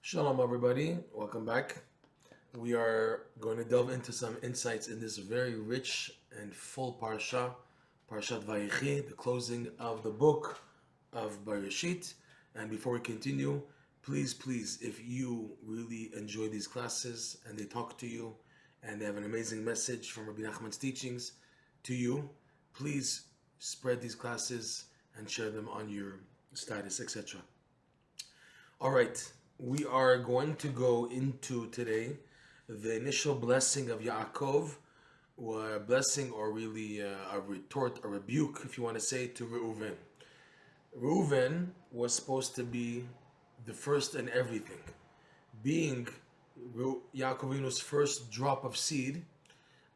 Shalom, everybody. Welcome back. We are going to delve into some insights in this very rich and full parsha, Parshat Vayechi, the closing of the book of Bereshit. And before we continue, please, if you really enjoy these classes and they talk to you and they have an amazing message from Rabbi Nachman's teachings to you, please spread these classes and share them on your status, etc. All right, we are going to go into today the initial blessing of Yaakov, or a blessing, or really a retort, a rebuke, if you want to say, to Reuven. Reuven was supposed to be the first in everything, being Yaakov Avinu's first drop of seed,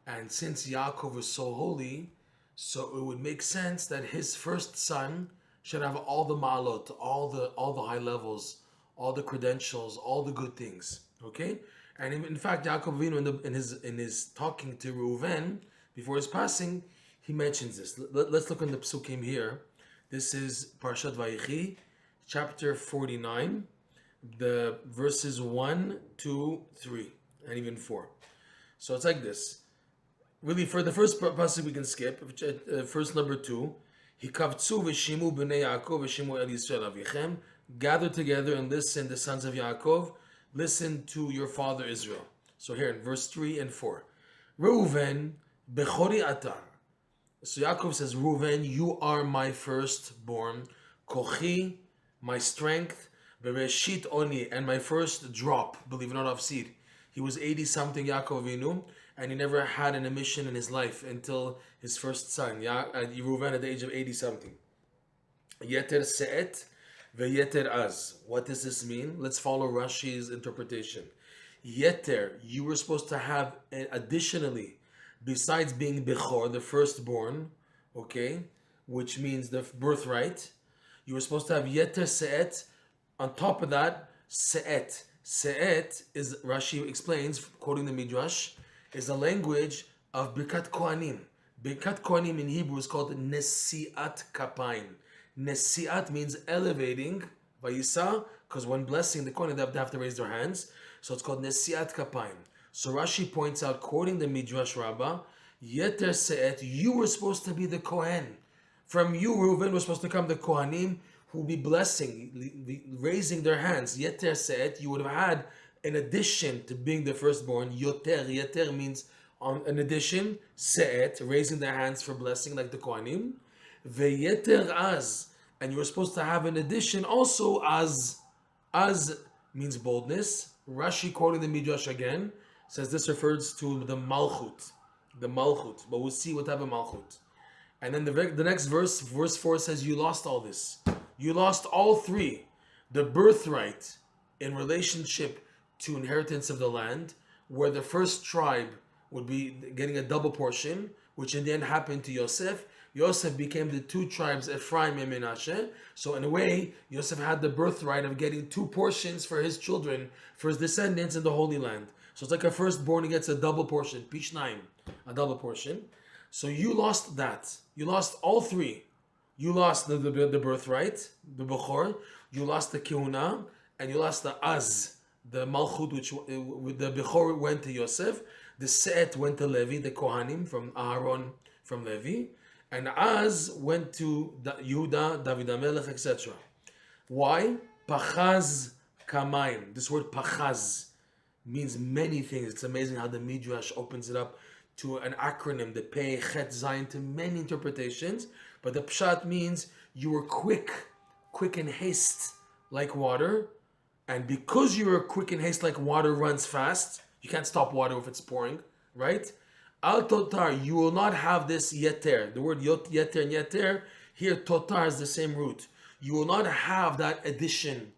and since Yaakov was so holy, so it would make sense that his first son should have all the ma'alot, all the high levels, all the credentials, all the good things. Okay, and in fact, Yaakov Avinu in his talking to Reuven before his passing, he mentions this. Let's look in the psukim here. This is Parshat Vayechi, chapter 49, the verses 1, 2, 3, and even 4. So it's like this. Really, for the first passage we can skip, verse number 2. Hikavtzu v'shimu b'nei Yaakov v'shimu el Yisrael avichem. Gather together and listen, the sons of Yaakov, listen to your father Israel. So here in verse 3 and 4. Reuven bechori atar. So Yaakov says, Reuven, you are my firstborn. Kochi, my strength. Bereshit oni, and my first drop, believe it or not, of seed. He was 80-something, Yaakov Avinu, and he never had an emission in his life until his first son, Reuven, at the age of 80-something. Yeter se'et Veyeter az. What does this mean? Let's follow Rashi's interpretation. Yeter, you were supposed to have, additionally, besides being Bechor, the firstborn, okay, which means the birthright, you were supposed to have Yeter Se'et. On top of that, Se'et. Se'et is, Rashi explains, quoting the Midrash, is a language of Birkat Kohanim. Birkat Kohanim in Hebrew is called Nesiat Kapayim. Nesiat means elevating, Vayisa, because when blessing the Kohen, they have to raise their hands. So it's called Nesiat Kapayim. So Rashi points out, quoting the Midrash Rabbah, Yeter Se'et, you were supposed to be the Kohen. From you, Reuven, was supposed to come the Kohanim who will be blessing, raising their hands. Yeter Se'et, you would have had, in addition to being the firstborn, Yoter. Yeter means, in addition, Se'et, raising their hands for blessing like the Kohanim. Veyeter az, and you were supposed to have an addition also az. Az means boldness. Rashi, quoting the Midrash again, says this refers to the Malkhut. The Malkhut. But we'll see what type of Malkhut. And then the next verse 4 says you lost all this. You lost all three. The birthright in relationship to inheritance of the land, where the first tribe would be getting a double portion, which in the end happened to Yosef. Yosef became the two tribes, Ephraim and Menashe. So in a way, Yosef had the birthright of getting two portions for his children, for his descendants in the Holy Land. So it's like a firstborn, he gets a double portion, Pishnaim, a double portion. So you lost that. You lost all three. You lost the birthright, the Bechor. You lost the Kehuna, and you lost the Az, the Malkhut, which the Bechor went to Yosef. The Se'et went to Levi, the Kohanim from Aharon, from Levi. And Az went to Yehuda, David HaMelech, etc. Why? Pachaz kamayim. This word pachaz means many things. It's amazing how the Midrash opens it up to an acronym, the Pei, Chet, Zayin, to many interpretations. But the Pshat means you were quick in haste like water. And because you were quick in haste like water runs fast, you can't stop water if it's pouring, right? Al totar, you will not have this yeter. The word yeter and yeter, here totar is the same root. You will not have that addition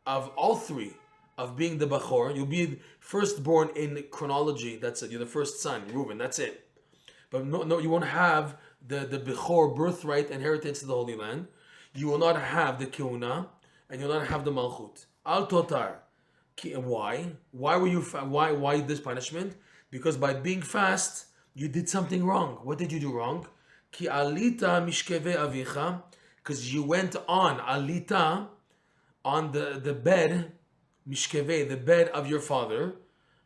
of all three, of being the Bachor. You'll be firstborn in chronology, that's it. You're the first son, Reuven, that's it. But no, you won't have the Bechor birthright inheritance of the Holy Land. You will not have the Kehuna, and you will not have the Malchut. Al totar. Why? Why this punishment? Because by being fast, you did something wrong. What did you do wrong? Ki alita mishkeve avicha, because you went on alita, on the bed mishkevei, the bed of your father,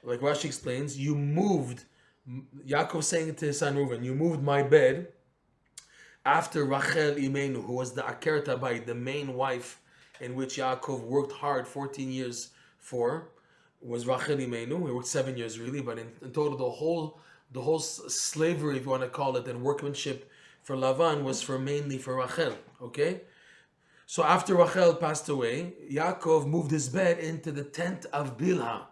like Rashi explains, you moved, Yaakov saying to his son Reuven, you moved my bed after Rachel Imenu, who was the Akeret Habayit, the main wife in which Yaakov worked hard 14 years for, was Rachel Imenu. He worked 7 years really, but in total the whole slavery, if you want to call it, and workmanship for Lavan was mainly for Rachel. Okay? So after Rachel passed away, Yaakov moved his bed into the tent of Bilhah.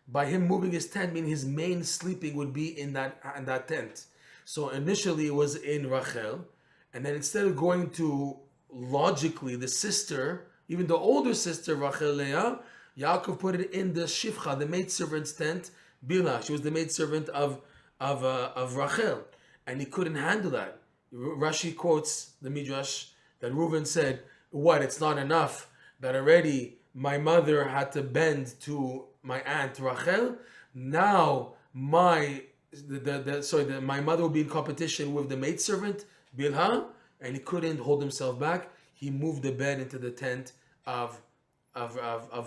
By him moving his tent, meaning his main sleeping would be in that tent. So initially it was in Rachel, and then instead of going to logically the sister, even the older sister Rachel Leah, Yaakov put it in the Shifcha, the maidservant's tent, Bilhah. She was the maidservant of Rachel, and he couldn't handle that. Rashi quotes the Midrash that Reuven said, "What? It's not enough that already my mother had to bend to my aunt Rachel. Now my mother will be in competition with the maidservant Bilhah," and he couldn't hold himself back. He moved the bed into the tent of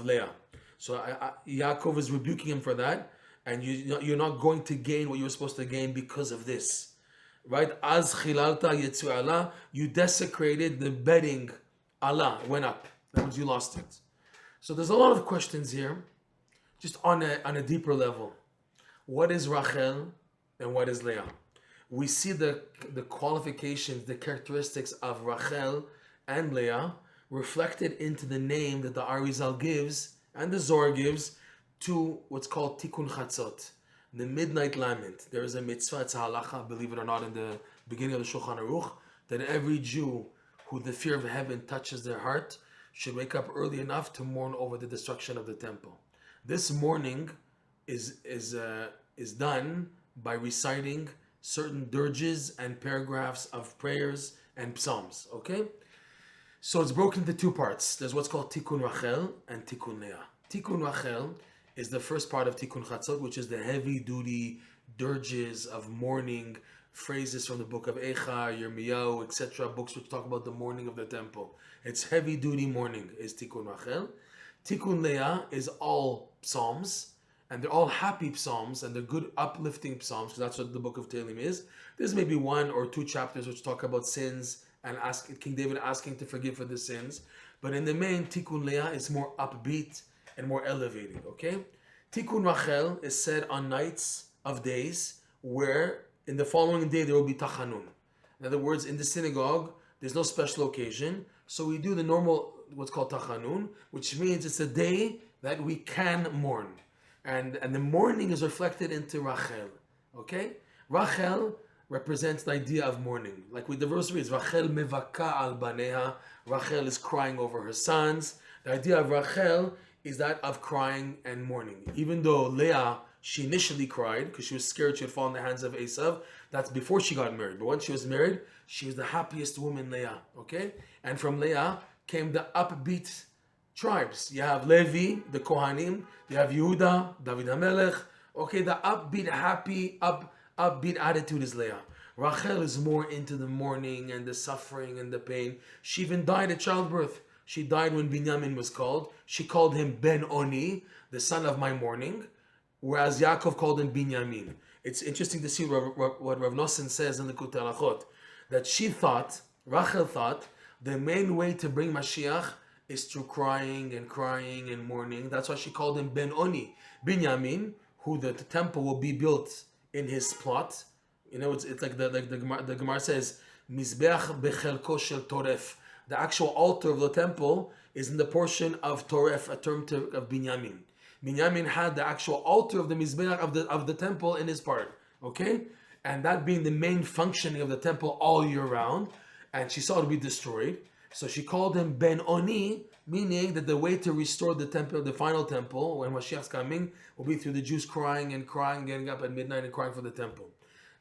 Leah. So Yaakov is rebuking him for that, and you're not going to gain what you were supposed to gain because of this, right? Az chilalta yetzu Allah, you desecrated the bedding. Allah went up. That means you lost it. So there's a lot of questions here, just on a deeper level. What is Rachel and what is Leah? We see the qualifications, the characteristics of Rachel and Leah reflected into the name that the Arizal gives and the Zohar gives to what's called Tikkun Chatzot, the midnight lament. There is a mitzvah, it's a halacha, believe it or not, in the beginning of the Shulchan Aruch, that every Jew who the fear of heaven touches their heart should wake up early enough to mourn over the destruction of the temple. This mourning is done by reciting certain dirges and paragraphs of prayers and psalms. Okay, so it's broken into two parts. There's what's called Tikkun Rachel and Tikkun Leah. Tikkun Rachel is the first part of Tikkun Chatzot, which is the heavy-duty dirges of mourning, phrases from the book of Eicha, Yirmiyahu, etc., books which talk about the mourning of the temple. It's heavy-duty mourning is Tikkun Rachel. Tikkun Leah is all psalms, and they're all happy psalms, and they're good uplifting psalms, because that's what the book of Tehillim is. There's maybe 1 or 2 chapters which talk about sins and King David asking to forgive for the sins. But in the main, Tikkun Leah is more upbeat and more elevated, okay? Tikkun Rachel is said on nights of days where in the following day there will be tachanun. In other words, in the synagogue, there's no special occasion, so we do the normal, what's called tachanun, which means it's a day that we can mourn. And the mourning is reflected into Rachel, okay? Rachel represents the idea of mourning. Like with the verse reads, Rachel mevaka al baneha, Rachel is crying over her sons. The idea of Rachel is that of crying and mourning. Even though Leah, she initially cried because she was scared she would fall in the hands of Esav. That's before she got married. But once she was married, she was the happiest woman, Leah. Okay? And from Leah came the upbeat tribes. You have Levi, the Kohanim. You have Yehuda, David HaMelech. Okay, the upbeat, happy, upbeat attitude is Leah. Rachel is more into the mourning and the suffering and the pain. She even died at childbirth. She died when Binyamin was called. She called him Ben Oni, the son of my mourning, whereas Yaakov called him Binyamin. It's interesting to see what Rav Nosson says in the Likutey Moharan, that Rachel thought, the main way to bring Mashiach is through crying and mourning. That's why she called him Ben Oni. Binyamin, who the temple will be built in his plot. You know, it's like the Gemara says, Mizbeach bechelko shel toref. The actual altar of the temple is in the portion of Toref, a term of Binyamin. Binyamin had the actual altar of the Mizbeach of the temple in his part, okay? And that being the main functioning of the temple all year round, and she saw it be destroyed. So she called him Ben Oni, meaning that the way to restore the temple, the final temple, when Mashiach's coming, will be through the Jews crying, getting up at midnight and crying for the temple.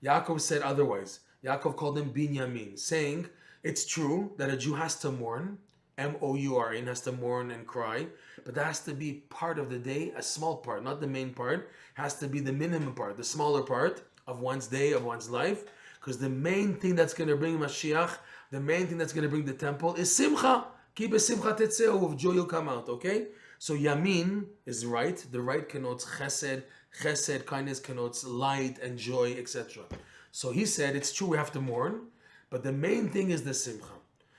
Yaakov said otherwise. Yaakov called him Binyamin, saying, it's true that a Jew has to mourn, M-O-U-R-N, has to mourn and cry, but that has to be part of the day, a small part, not the main part, has to be the minimum part, the smaller part of one's day, of one's life, because the main thing that's going to bring Mashiach, the main thing that's going to bring the temple is Simcha, Ki besimcha tetzeu, with joy you'll come out, okay? So yamin is right. The right connotes chesed. Chesed, kindness, connotes light and joy, etc. So he said, it's true we have to mourn, but the main thing is the simcha.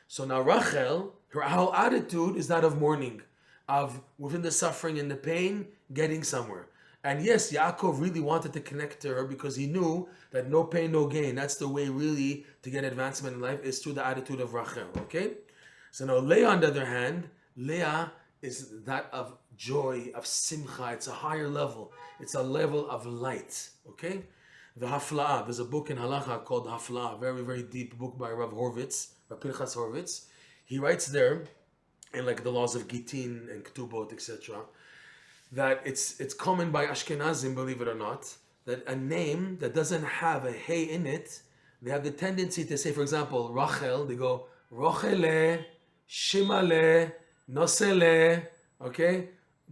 So now Rachel, her whole attitude is that of mourning, of within the suffering and the pain, getting somewhere. And yes, Yaakov really wanted to connect to her because he knew that no pain, no gain. That's the way really to get advancement in life, is through the attitude of Rachel, okay? So now Leah, on the other hand, Leah is that of joy, of simcha. It's a higher level. It's a level of light, okay? The Hafla'ah, there's a book in Halacha called Hafla'ah, very, very deep book by Rav Horvitz, Rav Pinchas Horvitz. He writes there, in like the laws of Gitin and Ketubot, etc., that it's common by Ashkenazim, believe it or not, that a name that doesn't have a hey in it, they have the tendency to say, for example, Rachel, they go, Rochele, Shimale, Nosele, okay?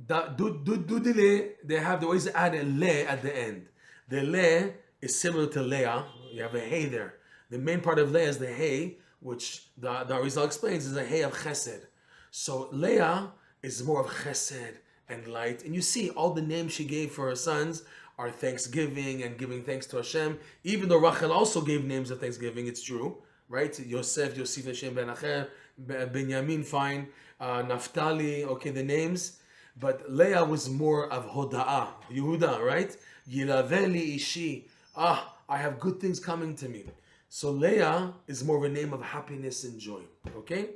Dudile, they always add a le at the end. The le is similar to Leah. You have a hey there. The main part of Leah is the hey, which the Arizal explains is a hey of chesed. So Leah is more of chesed and light. And you see all the names she gave for her sons are thanksgiving and giving thanks to Hashem. Even though Rachel also gave names of thanksgiving, it's true, right? Yosef, Hashem ben Acher, Benjamin, fine, Naphtali, okay, the names. But Leah was more of Hoda'ah, Yehuda, right? Yilaveli Ishi, I have good things coming to me. So Leah is more of a name of happiness and joy, okay?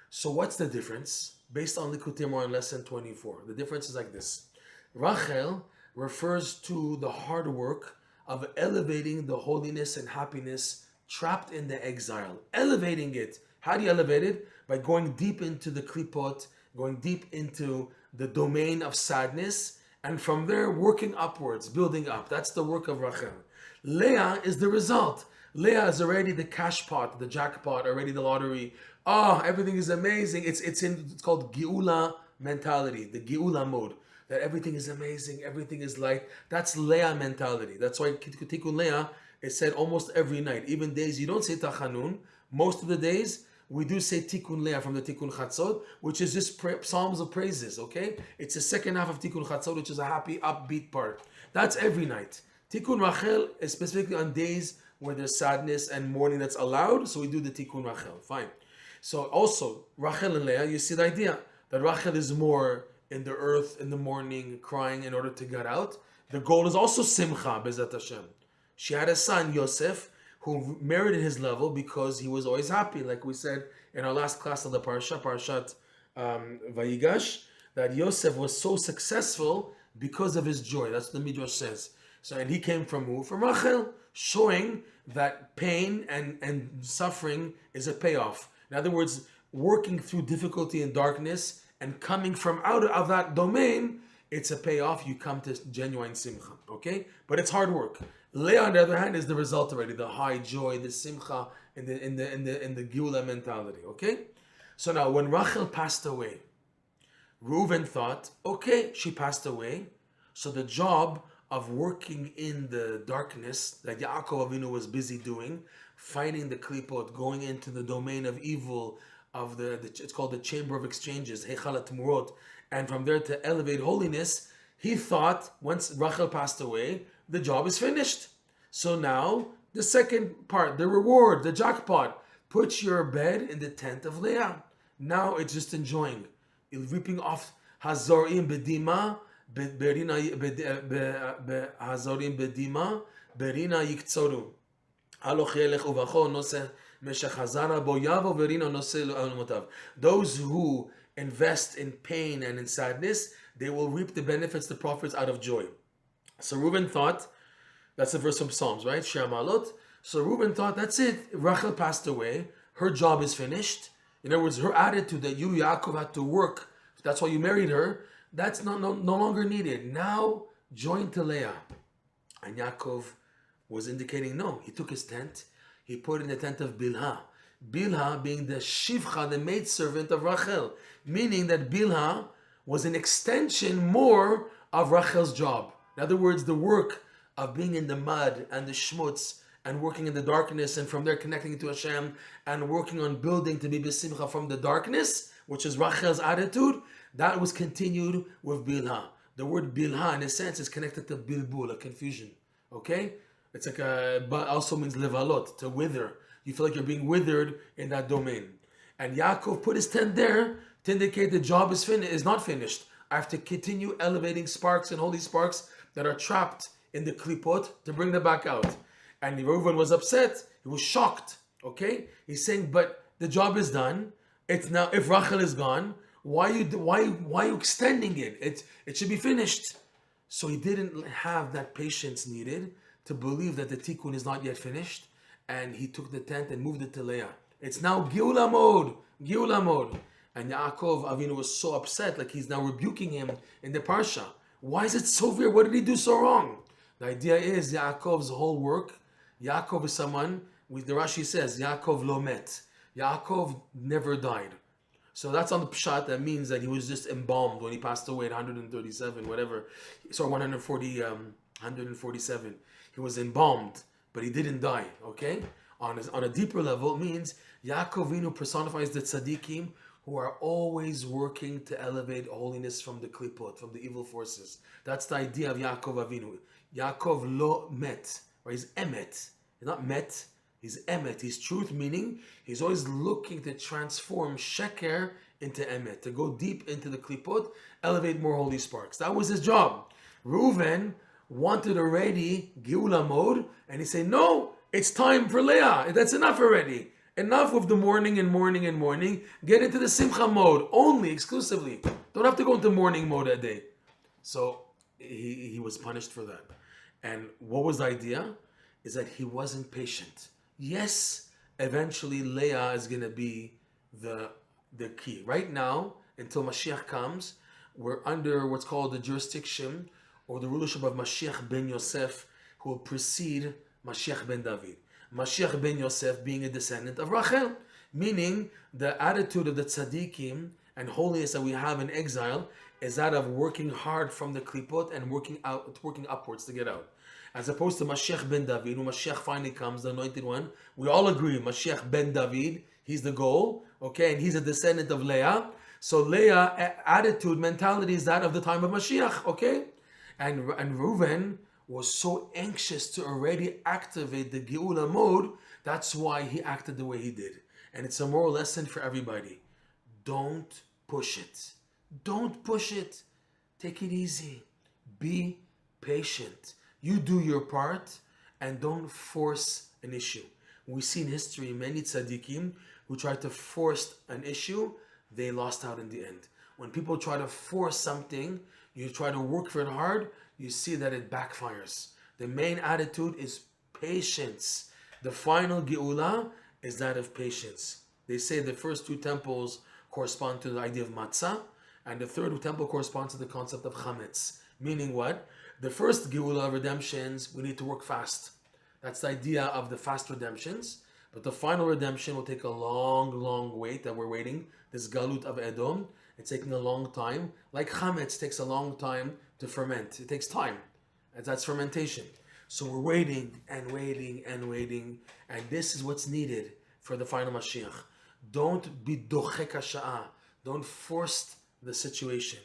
So what's the difference? Based on Likutey Moharan lesson 24. The difference is like this. Rachel refers to the hard work of elevating the holiness and happiness trapped in the exile. Elevating it. How do you elevate it? By going deep into the kelipot, going deep into the domain of sadness, and from there working upwards, building up. That's the work of Rachel. Leah is the result. Leah is already the cash pot, the jackpot, already the lottery. Everything is amazing. It's called Geula mentality, the Geula mode. That everything is amazing, everything is light. That's Leah mentality. That's why Tikkun Leah is said almost every night. Even days you don't say Tachanun. Most of the days we do say Tikkun Leah from the Tikkun Chatzot, which is just psalms of praises, okay? It's the second half of Tikkun Chatzot, which is a happy, upbeat part. That's every night. Tikkun Rachel is specifically on days where there's sadness and mourning that's allowed, so we do the Tikkun Rachel. Fine. So also, Rachel and Leah, you see the idea that Rachel is more in the earth in the morning, crying in order to get out. The goal is also Simcha, Bezat Hashem. She had a son, Yosef, who merited his level because he was always happy, like we said in our last class of the Parshat Vayigash, that Yosef was so successful because of his joy. That's what the Midrash says. So, and he came from who? From Rachel, showing that pain and suffering is a payoff. In other words, working through difficulty and darkness and coming from out of that domain, it's a payoff. You come to genuine simcha, okay? But it's hard work. Leah, on the other hand, is the result already, the high joy, the simcha, in the Geula mentality, okay? So now, when Rachel passed away, Reuven thought, okay, she passed away, so the job of working in the darkness that Yaakov Avinu was busy doing, fighting the kelipot, going into the domain of evil, of it's called the Chamber of Exchanges, Heichal HaTmurot, and from there to elevate holiness, he thought once Rachel passed away, the job is finished. So now, the second part, the reward, the jackpot, put your bed in the tent of Leah. Now it's just enjoying. Ripping off Hazorim Bedima, Hazorim Bedima, Berina Yiktzoru. Those who invest in pain and in sadness, they will reap the benefits, the profits out of joy. So Reuven thought, that's a verse from Psalms, right? Shir Malot. So Reuven thought, that's it. Rachel passed away. Her job is finished. In other words, her attitude that you, Yaakov, had to work, that's why you married her, that's no longer needed. Now, join to Leah. And Yaakov was indicating no. He took his tent. He put in the tent of Bilhah. Bilhah being the Shivcha, the maidservant of Rachel. Meaning that Bilhah was an extension more of Rachel's job. In other words, the work of being in the mud and the shmutz and working in the darkness and from there connecting to Hashem and working on building to be besimcha from the darkness which is Rachel's attitude, that was continued with Bilha. The word Bilha, in a sense, is connected to Bilbul, a confusion. Okay? It's like but also means levalot, to wither. You feel like you're being withered in that domain. And Yaakov put his tent there to indicate the job is not finished. I have to continue elevating sparks and holy sparks that are trapped in the kelipot to bring them back out. And Reuven was upset. He was shocked. Okay? He's saying, but the job is done. It's now, if Rachel is gone, why are you extending it? It should be finished. So he didn't have that patience needed to believe that the tikkun is not yet finished, and he took the tent and moved it to Leah. It's now Geula mode. And Yaakov Avinu was so upset, like he's now rebuking him in the Parsha. Why is it so weird? What did he do so wrong? The idea is Yaakov's whole work, Yaakov is someone, the Rashi says, Yaakov lo met. Yaakov never died. So that's on the Pshat. That means that he was just embalmed when he passed away at 137, whatever. Sorry, 147. He was embalmed, but he didn't die, okay? On a deeper level, it means Yaakov Avinu personifies the tzaddikim who are always working to elevate holiness from the kelipot, from the evil forces. That's the idea of Yaakov Avinu. Yaakov lo met, or he's emet. He's not met, he's emet. He's truth, meaning he's always looking to transform sheker into emet, to go deep into the kelipot, elevate more holy sparks. That was his job. Reuven wanted already Geula mode, and he said, no, it's time for Leah. That's enough already. Enough with the mourning. Get into the simcha mode, only, exclusively. Don't have to go into mourning mode a day. So he was punished for that. And what was the idea? Is that he wasn't patient. Yes, eventually Leah is going to be the key. Right now, until Mashiach comes, we're under what's called the jurisdiction or the rulership of Mashiach ben Yosef, who will precede Mashiach ben David. Mashiach ben Yosef being a descendant of Rachel, meaning the attitude of the tzaddikim and holiness that we have in exile is that of working hard from the kelipot and working upwards to get out. As opposed to Mashiach ben David, when Mashiach finally comes, the anointed one, we all agree, Mashiach ben David, he's the goal, okay, and he's a descendant of Leah. So Leah attitude, mentality is that of the time of Mashiach, okay? And Reuven was so anxious to already activate the Geula mode, that's why he acted the way he did. And it's a moral lesson for everybody. Don't push it. Don't push it. Take it easy. Be patient. You do your part and don't force an issue. We see in history many tzaddikim who tried to force an issue, they lost out in the end. When people try to force something, you try to work for it hard, you see that it backfires. The main attitude is patience. The final geula is that of patience. They say the first two temples correspond to the idea of matzah, and the third temple corresponds to the concept of chametz. Meaning what? The first geula redemptions, we need to work fast. That's the idea of the fast redemptions. But the final redemption will take a long wait that we're waiting. This galut of Edom, it's taking a long time. Like chametz takes a long time to ferment. It takes time. And that's fermentation. So we're waiting. And this is what's needed for the final Mashiach. Don't be dochek hasha'ah. Don't force the situation.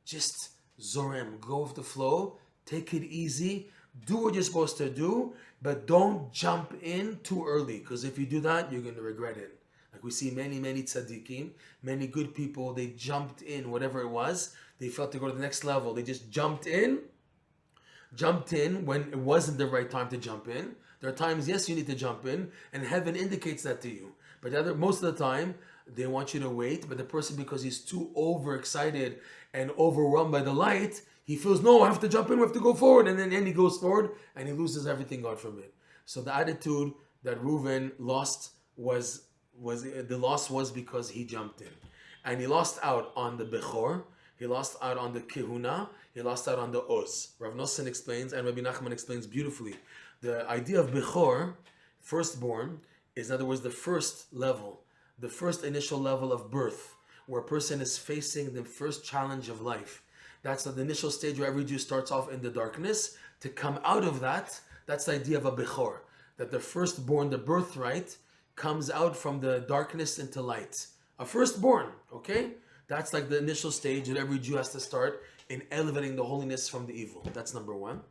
Just zorem. Go with the flow. Take it easy. Do what you're supposed to do. But don't jump in too early. Because if you do that, you're going to regret it. Like we see many tzaddikim, many good people, they jumped in, whatever it was. They felt to go to the next level. They just jumped in when it wasn't the right time to jump in. There are times, yes, you need to jump in, and heaven indicates that to you. But most of the time, they want you to wait. But the person, because he's too overexcited and overwhelmed by the light, he feels, no, I have to jump in, we have to go forward. And then he goes forward, and he loses everything, God forbid. So the attitude that Reuven lost was because he jumped in. And he lost out on the Bechor, he lost out on the Kehuna, he lost out on the Oz. Rav Nosson explains, and Rabbi Nachman explains beautifully, the idea of Bechor, firstborn, is in other words the first level, the first initial level of birth, where a person is facing the first challenge of life. That's the initial stage where every Jew starts off in the darkness. To come out of that, that's the idea of a Bechor, that the firstborn, the birthright, comes out from the darkness into light. A firstborn, okay? That's like the initial stage that every Jew has to start in elevating the holiness from the evil. That's number one.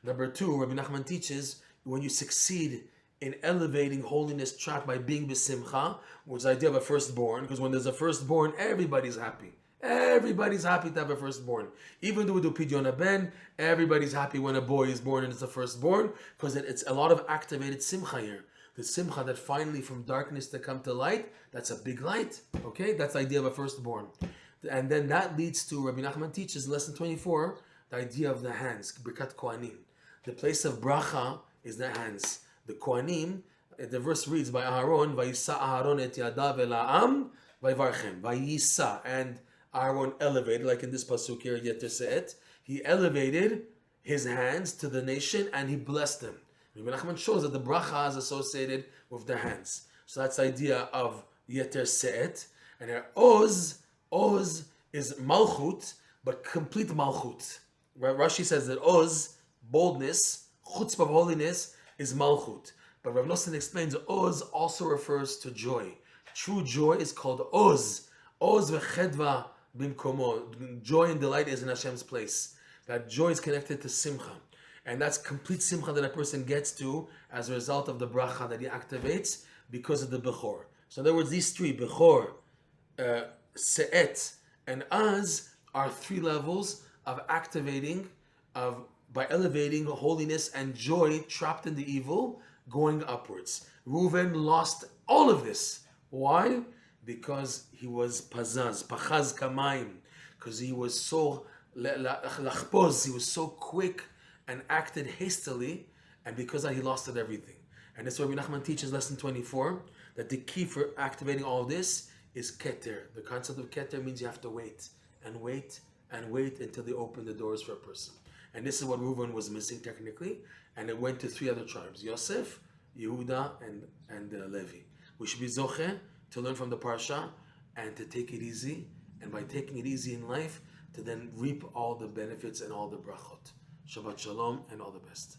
Number two, Rabbi Nachman teaches when you succeed in elevating holiness track by being besimcha, which is the idea of a firstborn, because when there's a firstborn, everybody's happy. Everybody's happy to have a firstborn. Even though we do Pidyon Ben, everybody's happy when a boy is born and it's a firstborn, because it's a lot of activated simcha here. The simcha that finally from darkness to come to light, that's a big light. Okay, that's the idea of a firstborn. And then that leads to, Rabbi Nachman teaches, lesson 24, the idea of the hands, Birkat Kohanim. The place of bracha is the hands. The Kohanim, the verse reads by Aharon, Vayisa Aharon et yadav el ha'am, vayvarchem. Vayisa, and Aharon elevated, like in this pasuk here, Yeter Se'et, he elevated his hands to the nation and he blessed them. Rabbi Nachman shows that the bracha is associated with the hands. So that's the idea of Yeter Se'et. And here, Oz is Malkhut, but complete Malkhut. Rashi says that Oz, boldness, chutzpah, holiness, is Malkhut. But Rav Nosson explains Oz also refers to joy. True joy is called Oz. Oz v'chedva bimkomo. Joy and delight is in Hashem's place. That joy is connected to simcha. And that's complete simcha that a person gets to as a result of the bracha that he activates because of the Bechor. So in other words, these three, Bechor, Se'et, and Az, are three levels of activating, by elevating holiness and joy trapped in the evil, going upwards. Reuven lost all of this. Why? Because he was pachaz kamayim, because he was so lachpoz, he was so quick and acted hastily, and because of that he lost it everything. And that's why Rabbi Nachman teaches lesson 24, that the key for activating all this is Keter. The concept of Keter means you have to wait, and wait, and wait until they open the doors for a person. And this is what Reuven was missing technically, and it went to three other tribes, Yosef, Yehuda, and Levi. We should be zoche to learn from the Parsha, and to take it easy, and by taking it easy in life, to then reap all the benefits and all the brachot. Shabbat Shalom and all the best.